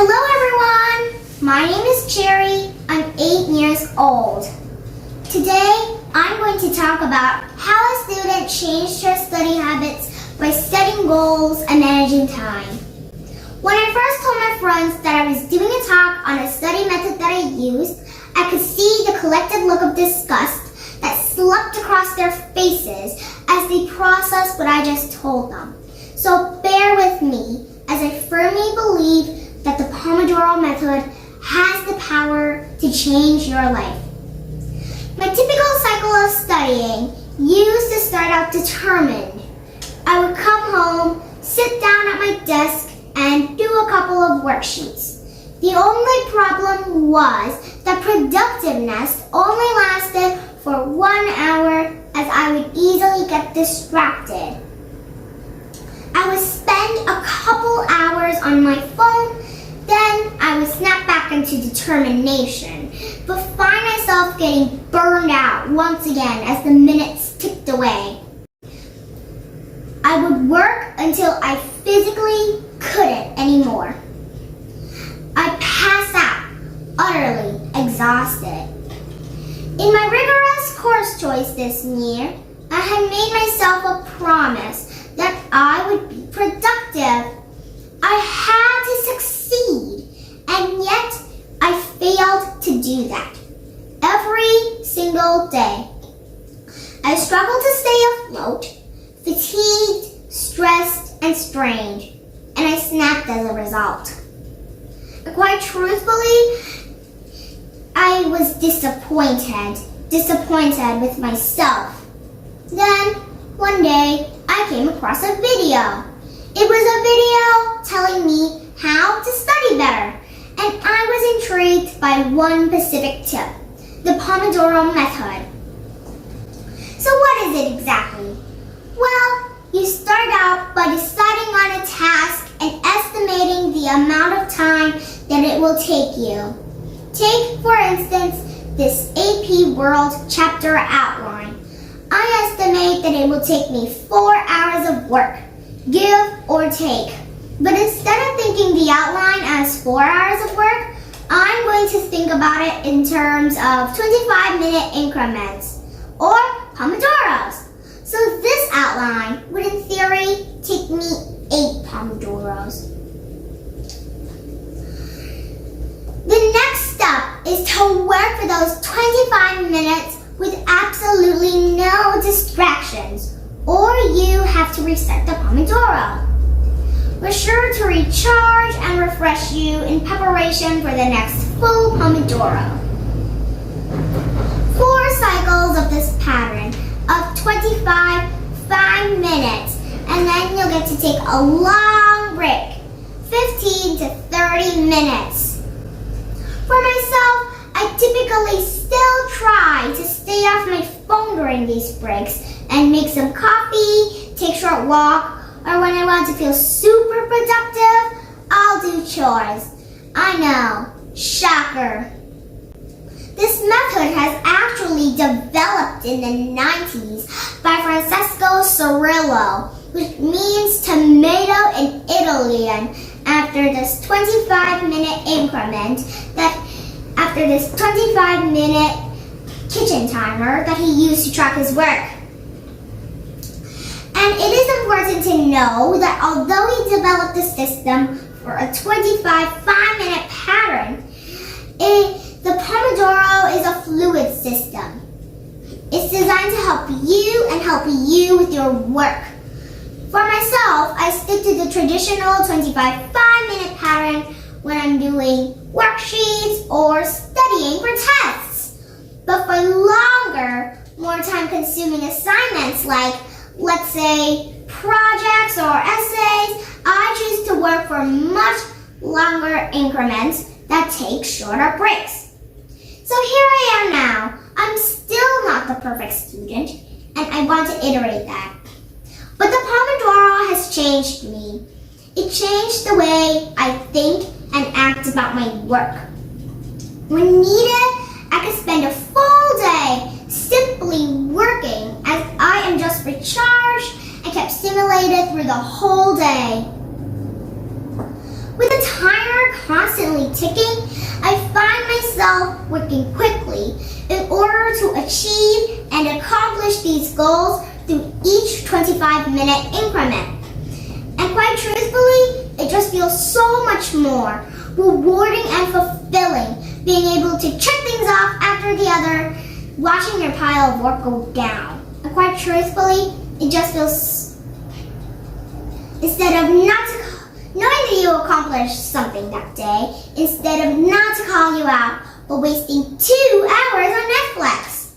Hello everyone! My name is Cherry. I'm 8 years old. Today, I'm going to talk about how a student changed her study habits by setting goals and managing time. When I first told my friends that I was doing a talk on a study method that I used, I could see the collected look of disgust that swept across their faces as they processed what I just told them. So bear with me as I firmly believe that the Pomodoro method has the power to change your life. My typical cycle of studying used to start out determined. I would come home, sit down at my desk, and do a couple of worksheets. The only problem was that productiveness only lasted for 1 hour as I would easily get distracted. I would spend a couple hours on my phone, then I would snap back into determination, but find myself getting burned out once again as the minutes ticked away. I would work until I physically couldn't anymore. I'd pass out, utterly exhausted. In my rigorous course choice this year, I had made myself a promise that I would be productive. I had to succeed, and yet I failed to do that. Every single day, I struggled to stay afloat, fatigued, stressed, and strained, and I snapped as a result. Quite truthfully, I was disappointed with myself. Then, one day, I came across a video. It was a video telling me how to study better, and I was intrigued by one specific tip, the Pomodoro method. So what is it exactly? Well, you start out by deciding on a task and estimating the amount of time that it will take you. Take, for instance, this AP World chapter outline. I estimate that it will take me 4 hours of work, give or take. But instead of thinking the outline as 4 hours of work, I'm going to think about it in terms of 25-minute increments, or Pomodoros. So this outline would in theory take me 8 Pomodoros. The next step is to work for those 25 minutes with absolutely no distractions, or you have to reset the Pomodoro. We're sure to recharge and refresh you in preparation for the next full Pomodoro. 4 cycles of this pattern of 25 5 minutes, and then you'll get to take a long break, 15 to 30 minutes. For myself, I typically still try to stay off my phone during these breaks and make some coffee, take a short walk, or when I want to feel super productive, I'll do chores. I know, shocker. This method has actually developed in the 90s by Francesco Cirillo, which means tomato in Italian, after this 25-minute increment after this 25-minute kitchen timer that he used to track his work. And it is important to know that although he developed the system for a 25 5-minute pattern, the Pomodoro is a fluid system. It's designed to help you with your work. For myself, I stick to the traditional 25 5-minute pattern when I'm doing worksheets or studying for tests. But for longer, more time-consuming assignments like, let's say, projects or essays, I choose to work for much longer increments that take shorter breaks. So here I am now. I'm still not the perfect student, and I want to iterate that. But the Pomodoro has changed me. It changed the way I think and act about my work. When needed, I could spend a full day simply working as I am just recharged and kept stimulated through the whole day. With the timer constantly yourself working quickly in order to achieve and accomplish these goals through each 25-minute increment. And quite truthfully, it just feels so much more rewarding and fulfilling being able to check things off after the other, watching your pile of work go down. And quite truthfully, it just feels, instead of knowing that you accomplished something that day, instead of not to call you out for wasting 2 hours on Netflix.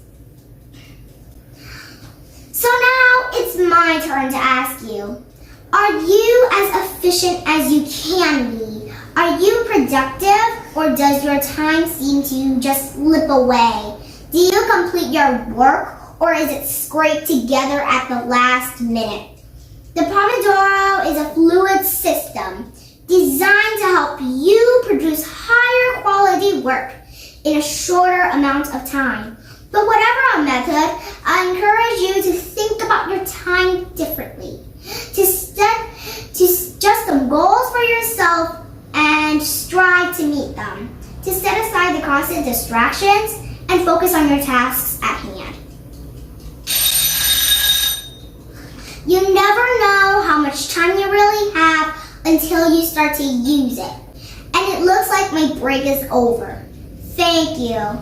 So now it's my turn to ask you, are you as efficient as you can be? Are you productive, or does your time seem to just slip away? Do you complete your work, or is it scraped together at the last minute? The Pomodoro is a fluid system designed to help you produce higher quality work in a shorter amount of time. But whatever our method, I encourage you to think about your time differently, to set some goals for yourself and strive to meet them, to set aside the constant distractions and focus on your tasks at hand. You never know how much time you really have until you start to use it. And it looks like my break is over. Thank you.